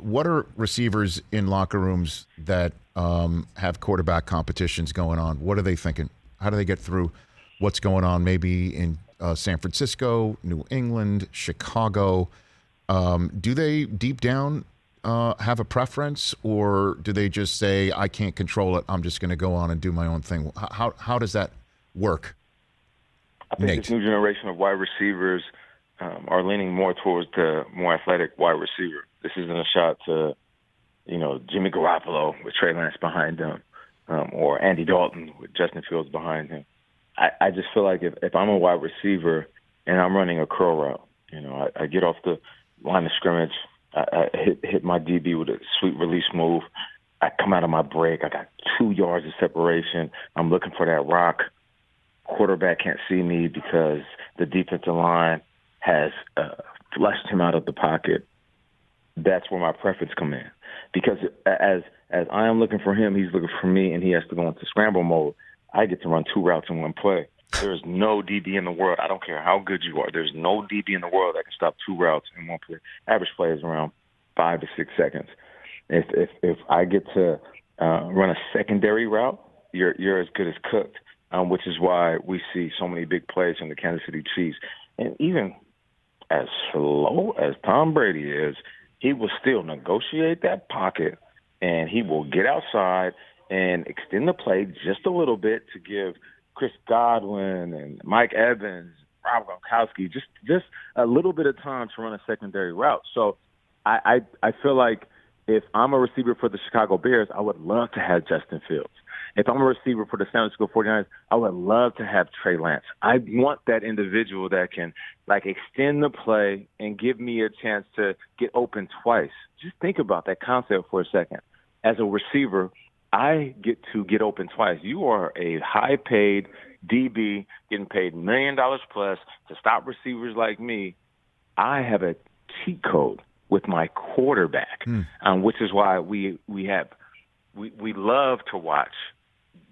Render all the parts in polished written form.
what are receivers in locker rooms that have quarterback competitions going on? What are they thinking? How do they get through what's going on maybe in San Francisco, New England, Chicago? Do they deep down have a preference, or do they just say, I can't control it, I'm just going to go on and do my own thing? How does that work? I think Nate. this new generation of wide receivers are leaning more towards the more athletic wide receiver. This isn't a shot to, Jimmy Garoppolo with Trey Lance behind him, or Andy Dalton with Justin Fields behind him. I just feel like if I'm a wide receiver and I'm running a curl route, I get off the line of scrimmage, I hit my DB with a sweet release move. I come out of my break. I got 2 yards of separation. I'm looking for that rock. Quarterback can't see me because the defensive line has flushed him out of the pocket. That's where my preference come in. Because as I am looking for him, he's looking for me, and he has to go into scramble mode. I get to run 2 routes in one play. There's no DB in the world. I don't care how good you are. There's no DB in the world that can stop 2 routes in one play. Average play is around 5 to 6 seconds. If I get to run a secondary route, you're as good as cooked, which is why we see so many big plays in the Kansas City Chiefs. And even as slow as Tom Brady is, he will still negotiate that pocket, and he will get outside and extend the play just a little bit to give Chris Godwin and Mike Evans, Rob Gronkowski, just a little bit of time to run a secondary route. So I feel like if I'm a receiver for the Chicago Bears, I would love to have Justin Fields. If I'm a receiver for the San Francisco 49ers, I would love to have Trey Lance. I want that individual that can, extend the play and give me a chance to get open twice. Just think about that concept for a second. As a receiver, I get to get open twice. You are a high-paid DB getting paid $1 million plus to stop receivers like me. I have a cheat code with my quarterback, which is why we love to watch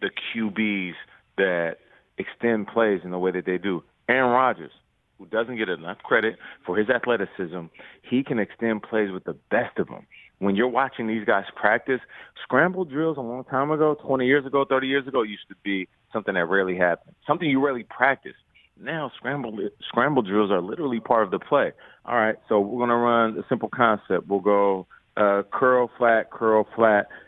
the QBs that extend plays in the way that they do. Aaron Rodgers, who doesn't get enough credit for his athleticism, he can extend plays with the best of them. When you're watching these guys practice, scramble drills a long time ago, 20 years ago, 30 years ago, used to be something that rarely happened, something you rarely practice. Now scramble drills are literally part of the play. All right, so we're going to run a simple concept. We'll go curl, flat,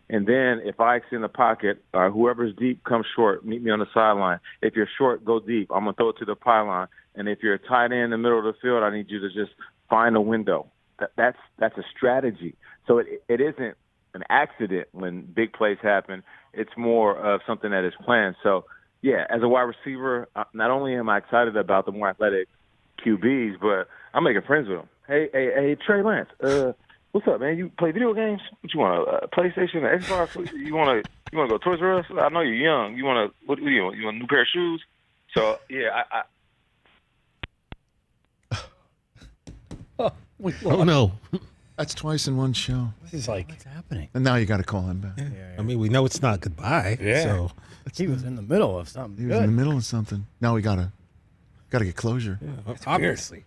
and then if I extend the pocket, whoever's deep comes short, meet me on the sideline. If you're short, go deep. I'm going to throw it to the pylon. And if you're tight end in the middle of the field, I need you to just find a window. That's a strategy. So it isn't an accident when big plays happen. It's more of something that is planned. So, yeah, as a wide receiver, not only am I excited about the more athletic QBs, but I'm making friends with them. Hey, Trey Lance, what's up, man? You play video games? What you want, a PlayStation, an Xbox? You want to go to Toys R Us? I know you're young. What do you want? You want a new pair of shoes? So, yeah, Oh, no. That's twice in one show. This is what's happening? And now you got to call him back. Yeah. I mean, we know it's not goodbye. Yeah. So He was in the middle of something. He was in the middle of something. Now we gotta get closure. yeah, obviously.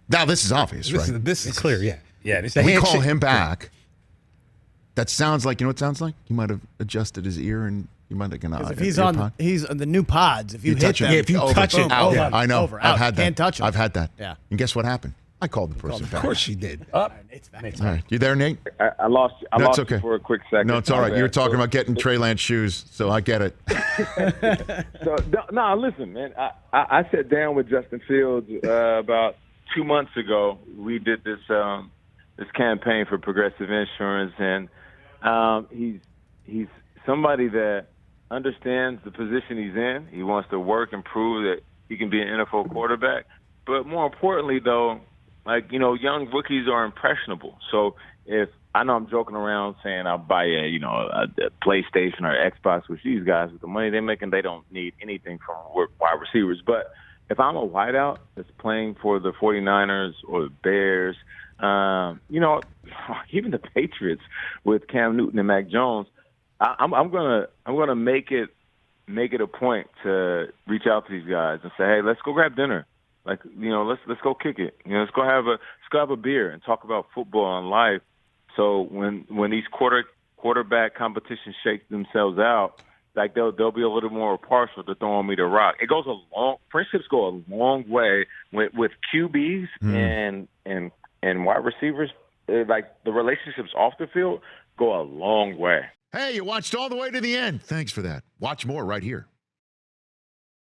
Now this is obvious, right? This is clear, yeah. Yeah, this We call him back. That sounds like, you know what it sounds like? He might have adjusted his ear and you might have gone out. If he's on the new pods, if you hit touch them, it. Yeah, if you touch it, out. over, I know. over, I've out. had that. Can't touch him. I've had that. Yeah. And guess what happened? I called the person Of back. course you did. It's back. All right. You there, Nate? I lost you. I That's lost okay. you for a quick second. No, it's all right. You were talking So- about getting Trey Lance shoes, so I get it. So no, listen, man. I sat down with Justin Fields about 2 months ago. We did this campaign for Progressive Insurance, and he's somebody that understands the position he's in. He wants to work and prove that he can be an NFL quarterback. But more importantly, though, young rookies are impressionable. So if I know I'm joking around saying I'll buy a PlayStation or Xbox, with these guys with the money they're making, they don't need anything from wide receivers. But if I'm a wideout that's playing for the 49ers or the Bears, even the Patriots with Cam Newton and Mac Jones, I'm gonna make it a point to reach out to these guys and say, hey, let's go grab dinner. Let's go kick it. Let's go have a beer and talk about football and life, So when these quarterback competitions shake themselves out, like they'll be a little more partial to throwing me the rock. It goes friendships go a long way with QBs and wide receivers. Like the relationships off the field go a long way. Hey, you watched all the way to the end. Thanks for that. Watch more right here.